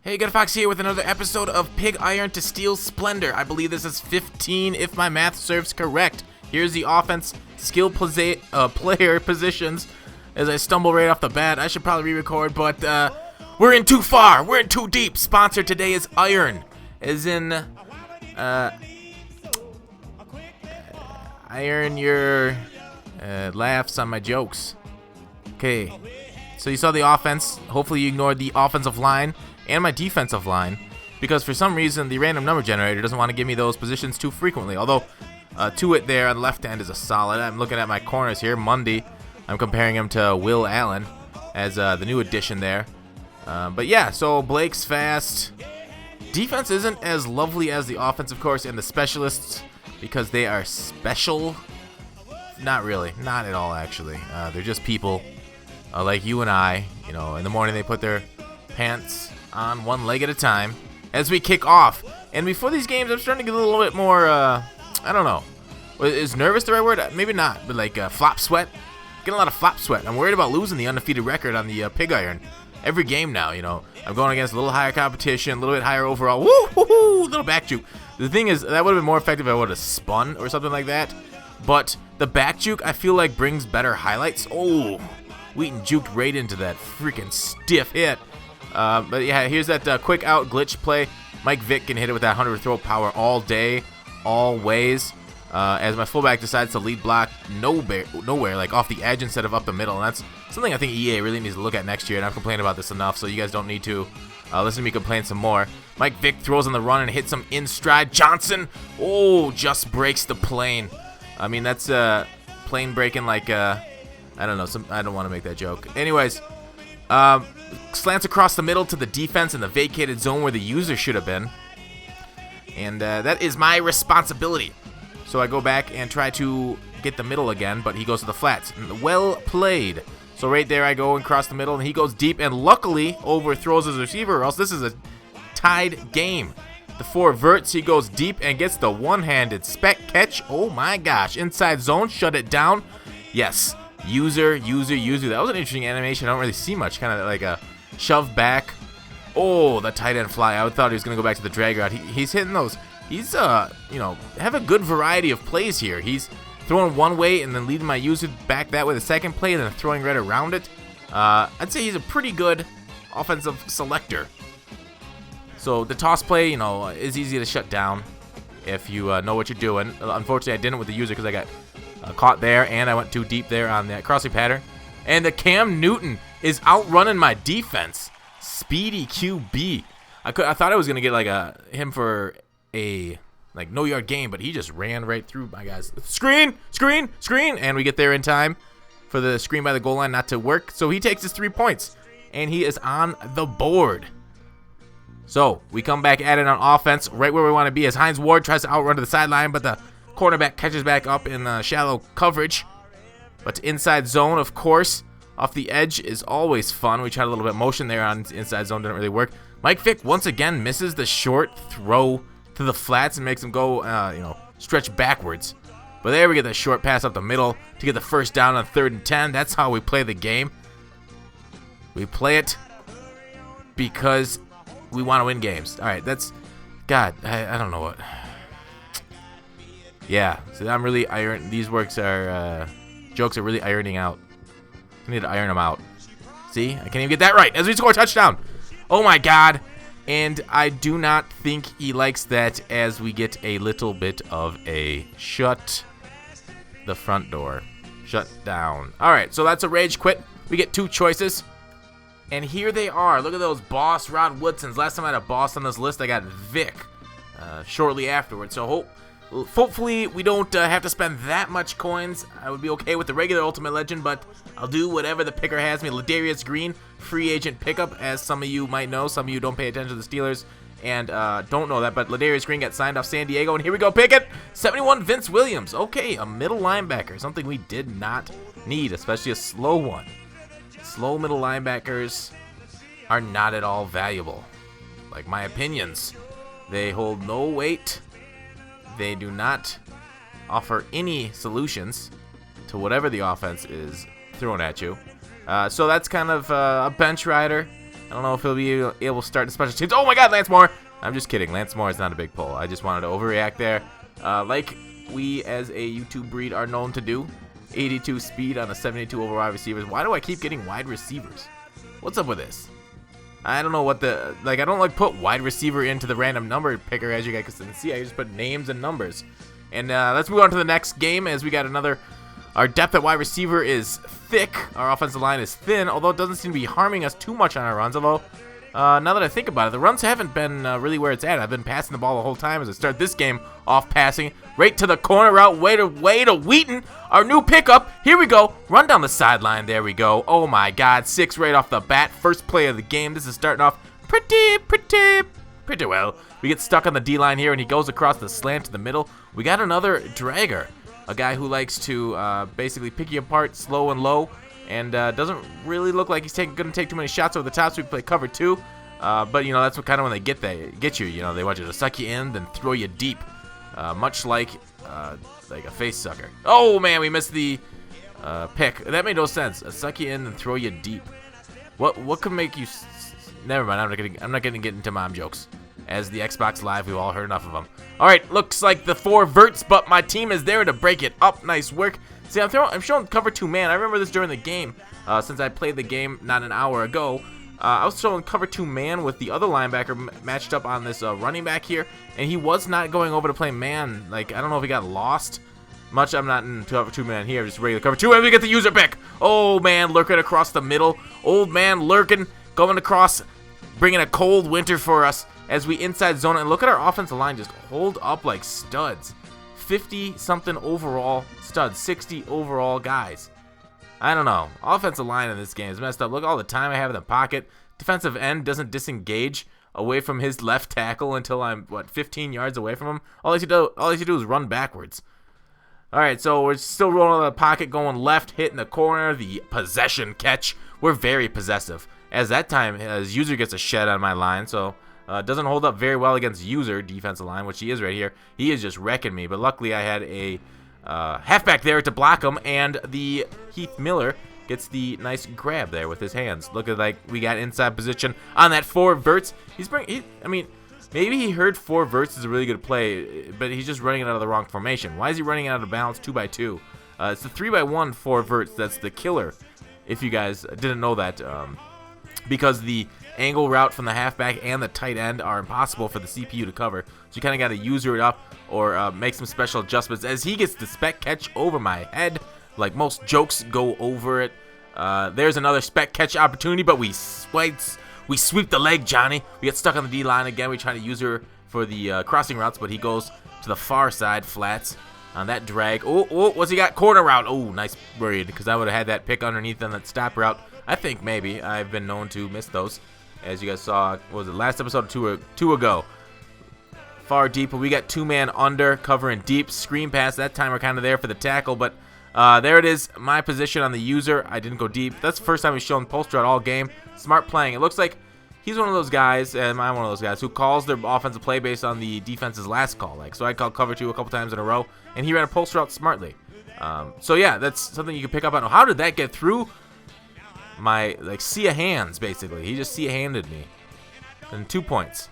Hey, Gutfoxx here with another episode of Pig Iron to Steel Splendor. I believe this is 15 if my math serves correct. Here's the offense skill player positions as I stumble right off the bat. I should probably re-record, but we're in too far. We're in too deep. Sponsor today is Iron, as in iron your laughs on my jokes. Okay, so you saw the offense. Hopefully you ignored the offensive line and my defensive line, because for some reason the random number generator doesn't want to give me those positions too frequently. Although to it there on the left end is a solid. I'm looking at my corners here. Mundy, I'm comparing him to Will Allen as the new addition there. But yeah, so Blake's fast. Defense isn't as lovely as the offense, of course, and the specialists, because they are special. Not really, not at all actually. They're just people like you and I. You know, in the morning they put their pants on one leg at a time as we kick off. And before these games, I'm starting to get a little bit more, I don't know. Is nervous the right word? Maybe not, but like flop sweat. Getting a lot of flop sweat. I'm worried about losing the undefeated record on the Pig Iron. Every game now, you know. I'm going against a little higher competition, a little bit higher overall. Woo, woo, woo, little back juke. The thing is, that would have been more effective if I would have spun or something like that. But the back juke, I feel like, brings better highlights. Oh, Wheaton juked right into that freaking stiff hit. But yeah, here's that quick out glitch play. Mike Vick can hit it with that 100 throw power all day, always. As my fullback decides to lead block nowhere, like off the edge instead of up the middle. And that's something I think EA really needs to look at next year. And I've complained about this enough, so you guys don't need to listen to me complain some more. Mike Vick throws on the run and hits him in stride. Johnson, oh, just breaks the plane. I mean, that's plane breaking like, I don't know, I don't want to make that joke. Anyways, slants across the middle to the defense in the vacated zone where the user should have been. And that is my responsibility. So I go back and try to get the middle again, but he goes to the flats. Well played. So right there I go and cross the middle, and he goes deep and luckily overthrows his receiver, or else this is a tied game. The four verts, he goes deep and gets the one-handed spec catch. Oh my gosh. Inside zone, shut it down. Yes. User. That was an interesting animation. I don't really see much. Kind of like a shove back. Oh, the tight end fly. I thought he was going to go back to the drag route. He's hitting those. He's, you know, have a good variety of plays here. He's throwing one way and then leading my user back that way the second play and then throwing right around it. I'd say he's a pretty good offensive selector. So the toss play, you know, is easy to shut down if you know what you're doing. Unfortunately, I didn't with the user because I got caught there, and I went too deep there on that crossing pattern. And the Cam Newton is outrunning my defense. Speedy QB. I thought I was gonna get like him for a no yard game, but he just ran right through my guys. Screen, and we get there in time for the screen by the goal line not to work. So he takes his 3 points, and he is on the board. So we come back at it on offense, right where we want to be, as Hines Ward tries to outrun to the sideline, but the cornerback catches back up in shallow coverage. But inside zone, of course, off the edge is always fun. We tried a little bit of motion there on inside zone, didn't really work. Mike Vick once again misses the short throw to the flats and makes him go, you know, stretch backwards. But there we get the short pass up the middle to get the first down on 3rd and 10. That's how we play the game. We play it because we want to win games. All right, that's, God, I don't know what. Yeah, so I'm really these jokes are really ironing out. I need to iron them out. See, I can't even get that right as we score a touchdown. Oh my God. And I do not think he likes that, as we get a little bit of a shut the front door. Shut down. All right, so that's a rage quit. We get 2 choices. And here they are. Look at those boss Rod Woodsons. Last time I had a boss on this list, I got Vic shortly afterwards. So hopefully we don't have to spend that much coins. I would be okay with the regular Ultimate Legend, but I'll do whatever the picker has me. Ladarius Green, free agent pickup, as some of you might know. Some of you don't pay attention to the Steelers and don't know that, but Ladarius Green got signed off San Diego, and here we go, pick it. 71 Vince Williams. Okay, a middle linebacker, something we did not need, especially a slow one. Slow middle linebackers are not at all valuable. Like my opinions, they hold no weight. They do not offer any solutions to whatever the offense is throwing at you. So that's kind of a bench rider. I don't know if he'll be able to start the special teams. Oh my God, Lance Moore! I'm just kidding. Lance Moore is not a big pull. I just wanted to overreact there. Like we as a YouTube breed are known to do. 82 speed on a 72 overall wide receivers. Why do I keep getting wide receivers? What's up with this? I don't know what the, like, I don't like put wide receiver into the random number picker, as you guys can see. I just put names and numbers. And let's move on to the next game, as we got another. Our depth at wide receiver is thick. Our offensive line is thin, although it doesn't seem to be harming us too much on our runs. Although, now that I think about it, the runs haven't been really where it's at. I've been passing the ball the whole time as I start this game off passing. Right to the corner route, way to Wheaton, our new pickup. Here we go. Run down the sideline. There we go. Oh my God, 6 right off the bat. First play of the game. This is starting off pretty well. We get stuck on the D-line here, and he goes across the slant to the middle. We got another dragger, a guy who likes to basically pick you apart slow and low, and doesn't really look like he's going to take too many shots over the top, so we play cover 2. But, you know, that's what kind of when they get you. You know, they want you to suck you in, then throw you deep, much like a face sucker. Oh, man, we missed the pick. That made no sense. Suck you in and throw you deep. What could make you... Never mind, I'm not gonna get into mom jokes. As the Xbox Live, we've all heard enough of them. Alright, looks like the 4 verts, but my team is there to break it up. Nice work. See, I'm showing cover 2 man. I remember this during the game, since I played the game not an hour ago. I was showing cover 2 man with the other linebacker matched up on this running back here, and he was not going over to play man. Like, I don't know if he got lost much. I'm not in cover 2 man here, just regular cover 2, and we get the user pick. Oh, man, lurking across the middle. Old man lurking, going across, bringing a cold winter for us as we inside zone. And look at our offensive line just hold up like studs. 50-something overall studs, 60 overall guys. I don't know. Offensive line in this game is messed up. Look at all the time I have in the pocket. Defensive end doesn't disengage away from his left tackle until I'm, 15 yards away from him. All he should do is run backwards. All right, so we're still rolling out of the pocket, going left, hitting the corner, the possession catch. We're very possessive. As that time, as user gets a shed on my line, so doesn't hold up very well against user defensive line, which he is right here. He is just wrecking me, but luckily I had a halfback there to block him, and the Heath Miller gets the nice grab there with his hands. Look at, like, we got inside position on that 4 verts. I mean, maybe he heard 4 verts is a really good play, but he's just running it out of the wrong formation. Why is he running out of balance 2x2? It's the 3x1 4 verts that's the killer, if you guys didn't know that. Because the angle route from the halfback and the tight end are impossible for the CPU to cover. So you kind of got to user it up or make some special adjustments. As he gets the spec catch over my head, like most jokes go over it. There's another spec catch opportunity, but we sweep the leg, Johnny. We get stuck on the D-line again. We try to user for the crossing routes, but he goes to the far side flats on that drag. Oh, what's he got? Corner route. Oh, nice read, because I would have had that pick underneath on that stop route. I think maybe. I've been known to miss those. As you guys saw, what was it, last episode or two ago? Far deep, but we got 2-man under, covering deep. Screen pass, that time we're kind of there for the tackle, but there it is, my position on the user. I didn't go deep. That's the first time he's shown post route all game. Smart playing. It looks like he's one of those guys, and I'm one of those guys, who calls their offensive play based on the defense's last call. Like, so I called cover 2 a couple times in a row, and he ran a post route smartly. So yeah, that's something you can pick up on. How did that get through my, like, sea of hands, basically? He just sea-handed me. And 2 points.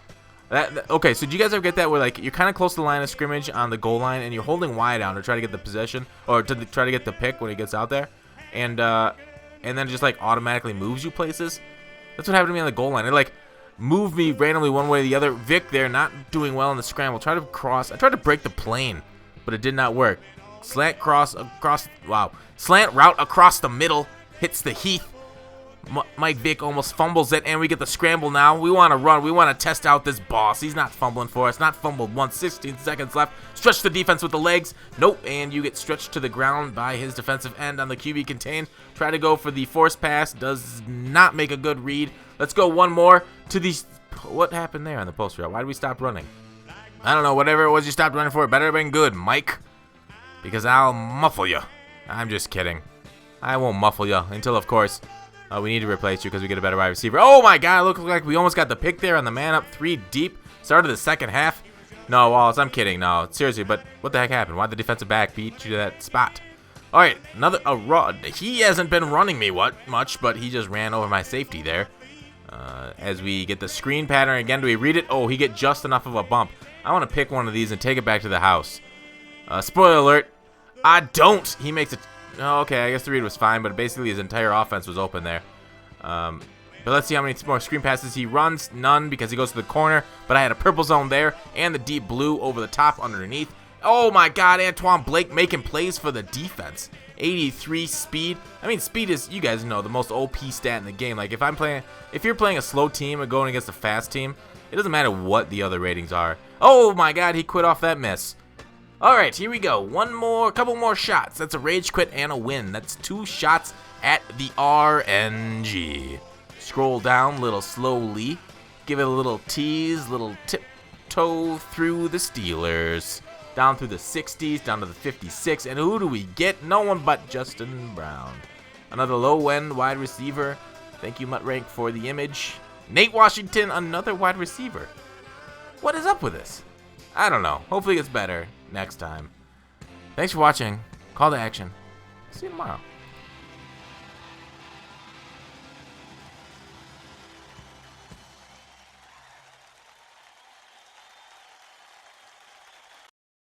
Okay, so do you guys ever get that where, like, you're kind of close to the line of scrimmage on the goal line, and you're holding wide out to try to get the possession, or to try to get the pick when he gets out there, and then it just, like, automatically moves you places? That's what happened to me on the goal line. It, like, moved me randomly one way or the other. Vic there, not doing well in the scramble. Tried to cross. I tried to break the plane, but it did not work. Slant cross across, wow. Slant route across the middle, hits the Heath. Mike Vick almost fumbles it, and we get the scramble now. We want to run. We want to test out this boss. He's not fumbling for us. Not fumbled once. 16 seconds left. Stretch the defense with the legs. Nope, and you get stretched to the ground by his defensive end on the QB contain. Try to go for the force pass. Does not make a good read. Let's go one more to the... What happened there on the post route? Why did we stop running? I don't know. Whatever it was you stopped running for, it better have been good, Mike. Because I'll muffle you. I'm just kidding. I won't muffle you until, of course... we need to replace you because we get a better wide receiver. Oh my God, look like we almost got the pick there on the man up 3 deep. Start of the second half. No, Wallace, I'm kidding. No, seriously, but what the heck happened? Why'd the defensive back beat you to that spot? All right, another run. He hasn't been running me much, but he just ran over my safety there. As we get the screen pattern again, do we read it? Oh, he get just enough of a bump. I want to pick one of these and take it back to the house. Spoiler alert, I don't. He makes it. Oh, okay, I guess the read was fine, but basically his entire offense was open there. But let's see how many more screen passes he runs. None, because he goes to the corner. But I had a purple zone there and the deep blue over the top underneath. Oh my God, Antoine Blake making plays for the defense. 83 speed. I mean, speed is, you guys know, the most OP stat in the game. Like, if you're playing a slow team or going against a fast team, it doesn't matter what the other ratings are. Oh my God, he quit off that miss. All right, here we go. Couple more shots. That's a rage quit and a win. That's 2 shots at the RNG. Scroll down a little slowly. Give it a little tease, little tiptoe through the Steelers. Down through the 60s, down to the 56, and who do we get? No one but Justin Brown. Another low-end wide receiver. Thank you, Muttrank, for the image. Nate Washington, another wide receiver. What is up with this? I don't know. Hopefully it gets better next time. Thanks for watching. Call to action. See you tomorrow.